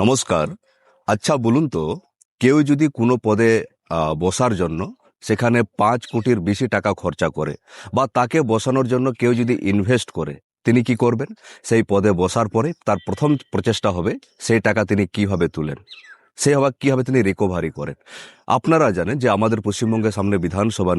নমস্কার। আচ্ছা বলুন তো, কেউ যদি কোনো পদে বসার জন্য সেখানে ৫ কোটির বেশি টাকা খরচা করে বা তাকে বসানোর জন্য কেউ যদি ইনভেস্ট করে, তিনি কি করবেন? সেই পদে বসার পরে তার প্রথম প্রচেষ্টা হবে সেই টাকা তিনি কিভাবে তুলেন, সেই আবার কিভাবে তিনি রিকভারি করেন। আপনারা জানেন যে আমাদের পশ্চিমবঙ্গের সামনে বিধানসভা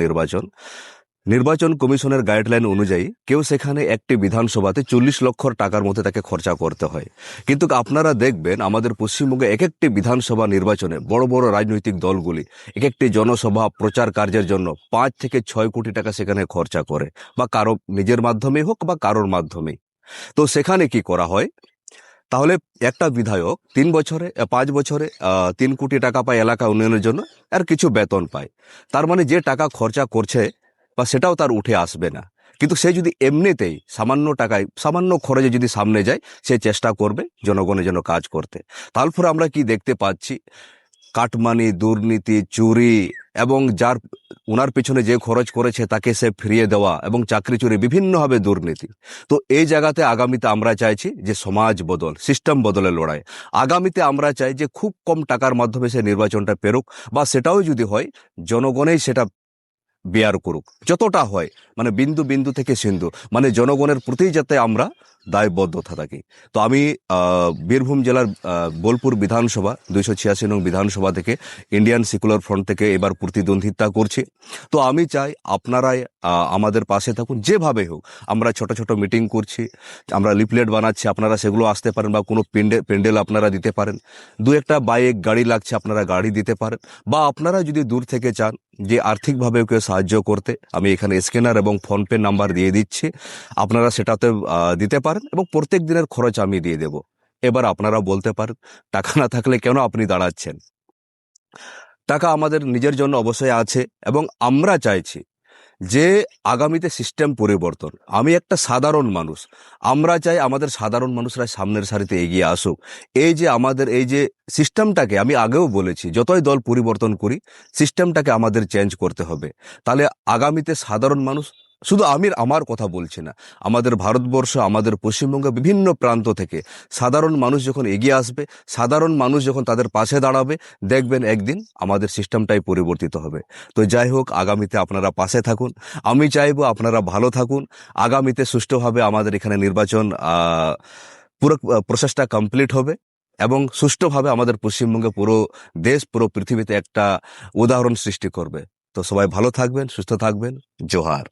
নির্বাচন কমিশনের গাইডলাইন অনুযায়ী কেউ সেখানে একটি বিধানসভাতে ৪০ লক্ষ টাকার মধ্যে তাকে খরচা করতে হয়। কিন্তু আপনারা দেখবেন আমাদের পশ্চিমবঙ্গে এক একটি বিধানসভা নির্বাচনে বড় বড় রাজনৈতিক দলগুলি এক একটি জনসভা প্রচার কার্যের জন্য ৫ থেকে ৬ কোটি টাকা সেখানে খরচা করে, বা কারো নিজের মাধ্যমে হোক বা কারোর মাধ্যমে। তো সেখানে কি করা হয়? তাহলে একটা বিধায়ক ৩ বছরে ৫ বছরে ৩ কোটি টাকা পায় এলাকা উন্নয়নের জন্য, আর কিছু বেতন পায়। তার মানে যে টাকা খরচা করছে বা সেটাও তার উঠে আসবে না। কিন্তু সে যদি এমনিতেই সামান্য টাকায় সামান্য খরচে যদি সামনে যায়, সে চেষ্টা করবে জনগণের জন্য কাজ করতে। তারপরে আমরা কি দেখতে পাচ্ছি? কাটমানি, দুর্নীতি, চুরি, এবং ওনার পেছনে যে খরচ করেছে তাকে সে ফিরিয়ে দেওয়া, এবং চাকরি চুরি, বিভিন্নভাবে দুর্নীতি। তো এই জায়গাতে আগামীতে আমরা চাইছি যে সমাজ বদল, সিস্টেম বদলের লড়াই। আগামীতে আমরা চাই যে খুব কম টাকার মাধ্যমে সে নির্বাচনটা পেরুক, বা সেটাও যদি হয় জনগণেই সেটা বেয়ার করুক, যতটা হয়। মানে বিন্দু বিন্দু থেকে সিন্ধু, মানে জনগণের প্রতি যাতে আমরা দায়বদ্ধতা থাকি। তো আমি বীরভূম জেলার বোলপুর বিধানসভা ২৮৬ নং বিধানসভা থেকে ইন্ডিয়ান সেকুলার ফ্রন্ট থেকে এবার প্রতিদ্বন্দ্বিতা করছি। তো আমি চাই আপনারাই আমাদের পাশে থাকুন, যেভাবে হোক। আমরা ছোট ছোট মিটিং করছি, আমরা লিফলেট বানাচ্ছি, আপনারা সেগুলো আসতে পারেন, বা কোনো প্যান্ডেল আপনারা দিতে পারেন। দু একটা বাইক গাড়ি লাগছে, আপনারা গাড়ি দিতে পারেন। বা আপনারা যদি দূর থেকে চান যে আর্থিকভাবে ওকে সাহায্য করতে, আমি এখানে স্ক্যানার এবং ফোনপে নাম্বার দিয়ে দিচ্ছি, আপনারা সেটাতে দিতে পারেন, এবং প্রত্যেক দিনের খরচ আমি দিয়ে দেব। এবার আপনারা বলতে পারেন, টাকা না থাকলে কেন আপনি দাঁড়াচ্ছেন? টাকা আমাদের নিজের জন্য অবশ্যই আছে, এবং আমরা চাইছি যে আগামীতে সিস্টেম পরিবর্তন। আমি একটা সাধারণ মানুষ, আমরা চাই আমাদের সাধারণ মানুষরা সামনের সারিতে এগিয়ে আসুক। এই যে সিস্টেমটাকে, আমি আগেও বলেছি, যতই দল পরিবর্তন করি, সিস্টেমটাকে আমাদের চেঞ্জ করতে হবে। তাহলে আগামীতে সাধারণ মানুষ, শুধু আমার কথা বলছি না, আমাদের ভারতবর্ষ, আমাদের পশ্চিমবঙ্গ বিভিন্ন প্রান্ত থেকে সাধারণ মানুষ যখন এগিয়ে আসবে, সাধারণ মানুষ যখন তাদের পাশে দাঁড়াবে, দেখবেন একদিন আমাদের সিস্টেমটাই পরিবর্তিত হবে। তো যাই হোক, আগামীতে আপনারা পাশে থাকুন। আমি চাইবো আপনারা ভালো থাকুন। আগামীতে সুষ্ঠুভাবে আমাদের এখানে নির্বাচন পুরো প্রসেসটা কমপ্লিট হবে, এবং সুষ্ঠুভাবে আমাদের পশ্চিমবঙ্গে, পুরো দেশ, পুরো পৃথিবীতে একটা উদাহরণ সৃষ্টি করবে। তো সবাই ভালো থাকবেন, সুস্থ থাকবেন। জোহার।